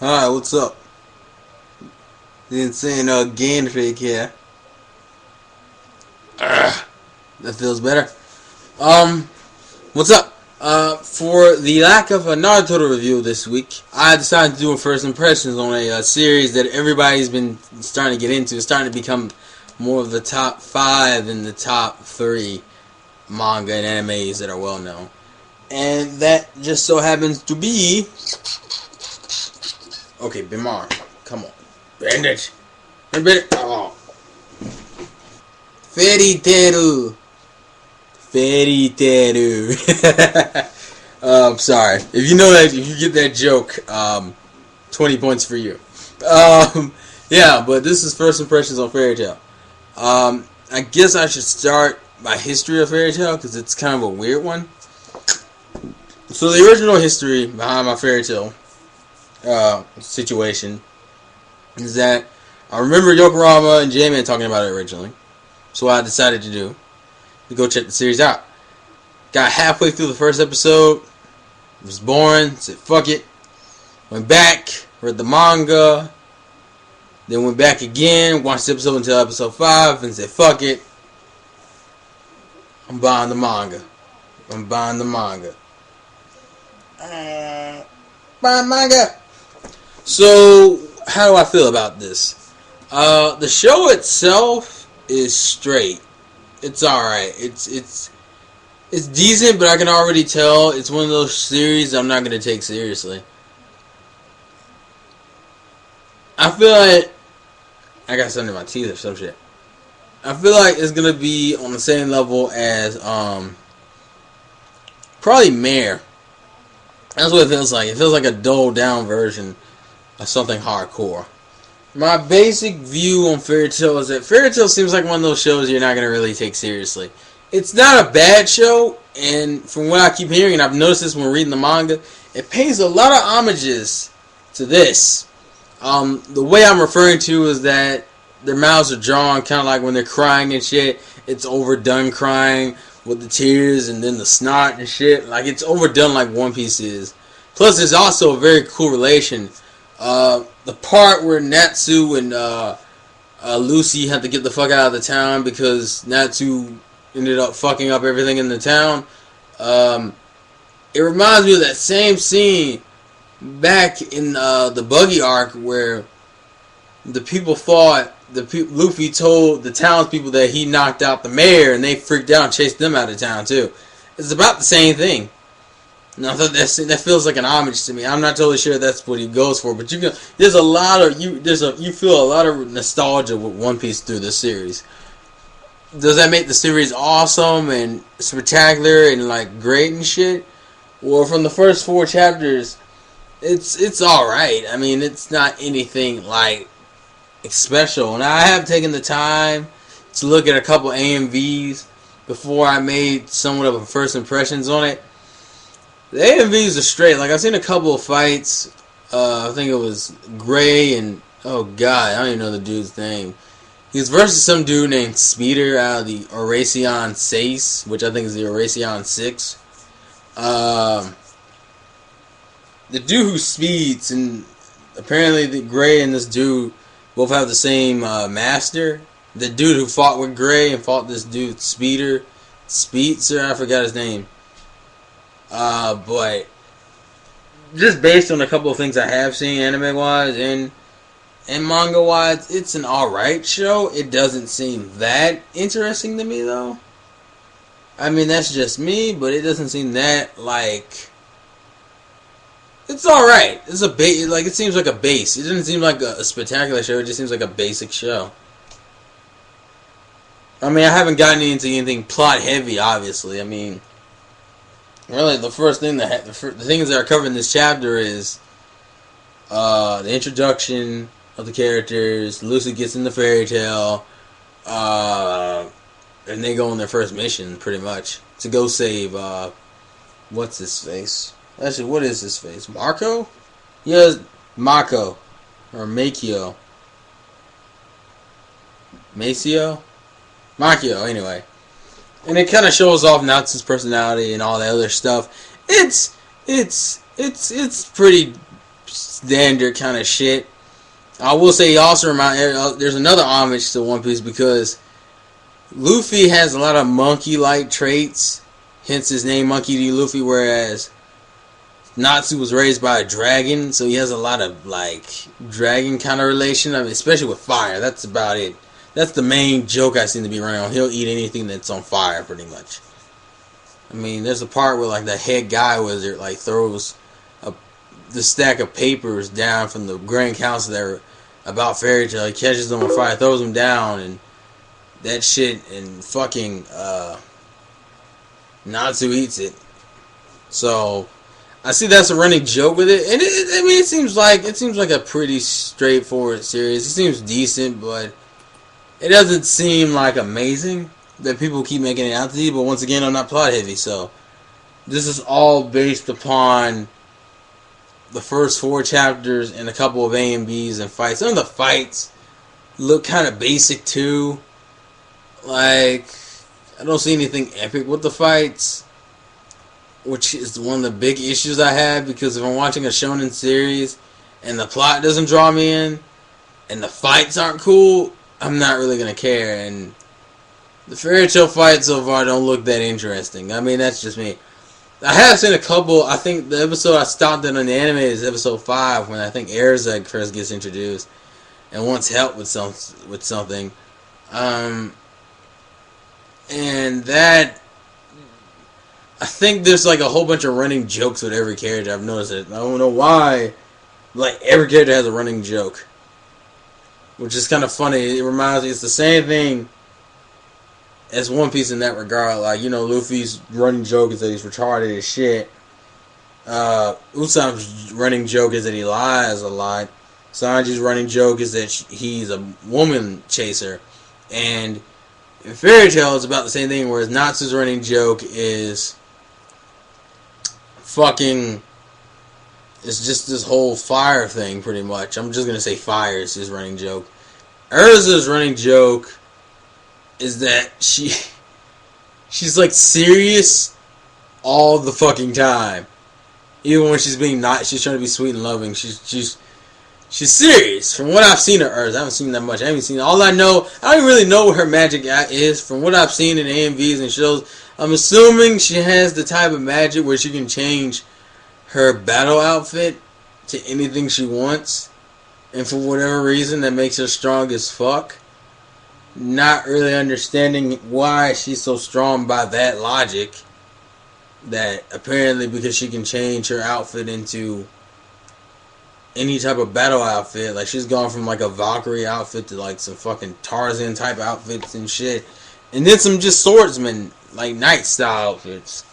Hi, what's up? The insane Gamefreak here. That feels better. What's up? For the lack of a Naruto review this week, I decided to do a first impressions on a series that everybody's been starting to get into. It's starting to become more of the top 5 and the top 3 manga and animes that are well known. And that just so happens to be... Okay, Bimar, come on. Bandage. Oh. Fairy Teru. I'm sorry. If you know that, if you get that joke, 20 points for you. Yeah, but this is first impressions on Fairy Tail. I guess I should start by history of Fairy Tail because it's kind of a weird one. So the original history behind my Fairy Tail situation is that I remember Yokorama and J-Man talking about it originally. So what I decided to do to go check the series out. Got halfway through the first episode. It was boring. Said fuck it. Went back. Read the manga. Then went back again. Watched the episode until episode 5 and said fuck it. I'm buying the manga. Buying manga. So how do I feel about this? The show itself is straight. It's alright. It's decent, but I can already tell it's one of those series I'm not going to take seriously. I feel like I got something in my teeth or some shit. I feel like it's going to be on the same level as probably Mare. That's what it feels like. It feels like a dulled down version of something hardcore. My basic view on Fairy Tail is that Fairy Tail seems like one of those shows you're not going to really take seriously. It's not a bad show, and from what I keep hearing, and I've noticed this when reading the manga, it pays a lot of homages to this. The way I'm referring to is that their mouths are drawn kind of like when they're crying and shit. It's overdone crying with the tears and then the snot and shit. Like, it's overdone like One Piece is. Plus, there's also a very cool relation. The part where Natsu and Lucy had to get the fuck out of the town because Natsu ended up fucking up everything in the town. It reminds me of that same scene back in the Buggy arc where the people thought Luffy told the townspeople that he knocked out the mayor, and they freaked out and chased them out of town too. It's about the same thing. No, that feels like an homage to me. I'm not totally sure that's what he goes for, but there's a lot of you feel a lot of nostalgia with One Piece through this series. Does that make the series awesome and spectacular and like great and shit? Well, from the first 4 chapters, it's all right. I mean, it's not anything like special, and I have taken the time to look at a couple AMVs before I made somewhat of a first impressions on it. The AMVs are straight. Like, I've seen a couple of fights. I think it was Gray and... Oh, God. I don't even know the dude's name. He was versus some dude named Speeder out of the Oracion 6, which I think is the Oracion 6. The dude who speeds, and apparently the Gray and this dude both have the same master. The dude who fought with Gray and fought this dude Speeder. Speedster, I forgot his name. But just based on a couple of things I have seen anime-wise and manga-wise, it's an alright show. It doesn't seem that interesting to me, though. I mean, that's just me, but it doesn't seem that, like... It's alright. It's it seems like a base. It doesn't seem like a spectacular show. It just seems like a basic show. I mean, I haven't gotten into anything plot-heavy, obviously. I mean... Really, the first thing the things that are covered in this chapter is the introduction of the characters. Lucy gets in the Fairy Tail, and they go on their first mission, pretty much, to go save what's his face? Actually, what is his face? Marco? Yeah, Mako or Makio. Maceo? Makio, anyway. And it kind of shows off Natsu's personality and all that other stuff. It's pretty standard kind of shit. I will say he also there's another homage to One Piece because Luffy has a lot of monkey-like traits, hence his name Monkey D. Luffy, whereas Natsu was raised by a dragon, so he has a lot of, like, dragon kind of relation, I mean, especially with fire. That's about it. That's the main joke I seem to be running on. He'll eat anything that's on fire, pretty much. I mean, there's a part where, like, the head guy wizard, like, throws the stack of papers down from the Grand Council that are about Fairy Tail. He catches them on fire, throws them down, and that shit, and fucking Natsu eats it. So I see that's a running joke with it, and it seems like a pretty straightforward series. It seems decent, but it doesn't seem like amazing that people keep making it out to be. But once again, I'm not plot heavy, so this is all based upon the first 4 chapters and a couple of A and Bs and fights. Some of the fights look kind of basic too. Like, I don't see anything epic with the fights, which is one of the big issues I have, because if I'm watching a shonen series and the plot doesn't draw me in and the fights aren't cool, I'm not really going to care. And the Fairy Tail fights so far don't look that interesting. I mean, that's just me. I have seen a couple. I think the episode I stopped in on the anime is episode 5, when I think Erzeg first gets introduced and wants help with something. And that, I think there's like a whole bunch of running jokes with every character. I've noticed it. I don't know why. Like, every character has a running joke, which is kind of funny. It reminds me, it's the same thing as One Piece in that regard. Like, you know, Luffy's running joke is that he's retarded as shit. Usopp's running joke is that he lies a lot. Sanji's running joke is that he's a woman chaser. And in Fairy Tail, it's about the same thing, whereas Natsu's running joke is fucking, it's just this whole fire thing, pretty much. I'm just going to say fire is his running joke. Urza's running joke is that she's like serious all the fucking time. Even when she's being not, she's trying to be sweet and loving. She's serious. From what I've seen of Urza, I haven't seen that much. I haven't seen all I know. I don't even really know what her magic is. From what I've seen in AMVs and shows, I'm assuming she has the type of magic where she can change her battle outfit to anything she wants, and for whatever reason that makes her strong as fuck. Not really understanding why she's so strong by that logic. That apparently because she can change her outfit into any type of battle outfit. Like, she's gone from like a Valkyrie outfit to like some fucking Tarzan type outfits and shit. And then some just swordsman, like knight style outfits.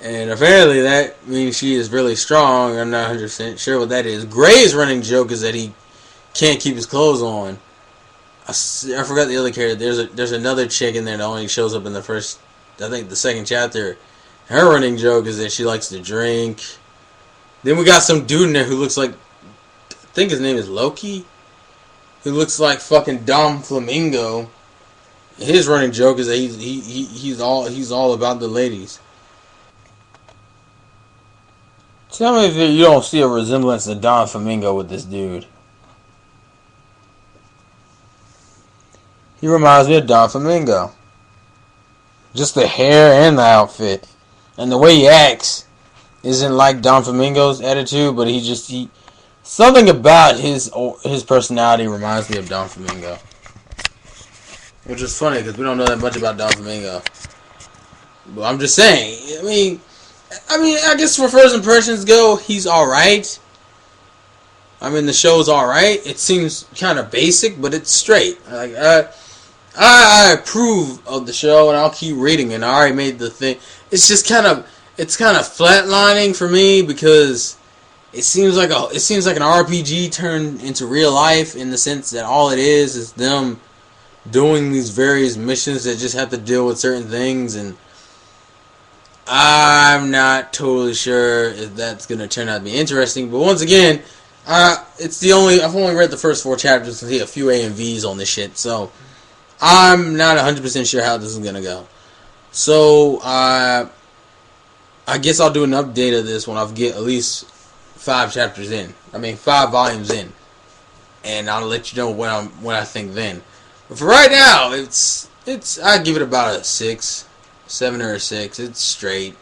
And apparently that means she is really strong. I'm not 100% sure what that is. Gray's running joke is that he can't keep his clothes on. I forgot the other character. There's another chick in there that only shows up in the first, I think the second chapter. Her running joke is that she likes to drink. Then we got some dude in there who looks like, I think his name is Loki, who looks like fucking Dom Flamingo. His running joke is that he's all about the ladies. Tell me if you don't see a resemblance to Dom Flamingo with this dude. He reminds me of Don Flamingo. Just the hair and the outfit. And the way he acts isn't like Don Flamingo's attitude, but he something about his personality reminds me of Don Flamingo. Which is funny because we don't know that much about Don Flamingo. But I'm just saying, I mean, I guess for first impressions go, he's alright. I mean, the show's alright. It seems kind of basic, but it's straight. Like, I approve of the show, and I'll keep reading it. I already made the thing. It's just kind of flatlining for me because it seems like an RPG turned into real life, in the sense that all it is them doing these various missions that just have to deal with certain things, and I'm not totally sure if that's going to turn out to be interesting. But once again, I've only read the first 4 chapters and see a few AMVs on this shit, so I'm not 100% sure how this is going to go. So, I guess I'll do an update of this when I get at least 5 chapters in. I mean 5 volumes in, and I'll let you know what I think then. But for right now, it's I'd give it about a 6, 7 or a 6. It's straight.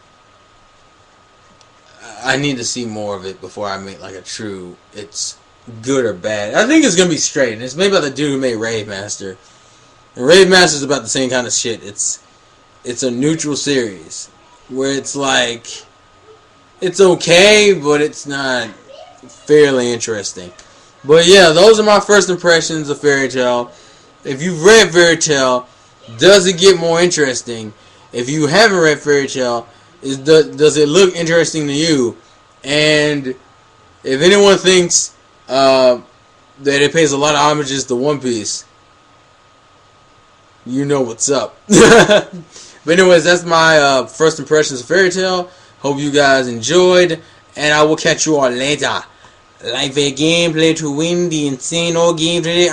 I need to see more of it before I make like a true it's good or bad. I think it's gonna be straight, and it's made by the dude who made Rave Master. And Rave Master is about the same kind of shit. It's a neutral series where it's like it's okay, but it's not fairly interesting. But yeah, those are my first impressions of Fairy Tail. If you've read Fairy Tail, does it get more interesting? If you haven't read Fairy Tail, does it look interesting to you? And if anyone thinks that it pays a lot of homages to One Piece, you know what's up. But anyways, that's my first impressions of Fairy Tail. Hope you guys enjoyed, and I will catch you all later. Live a gameplay to win the insane game today.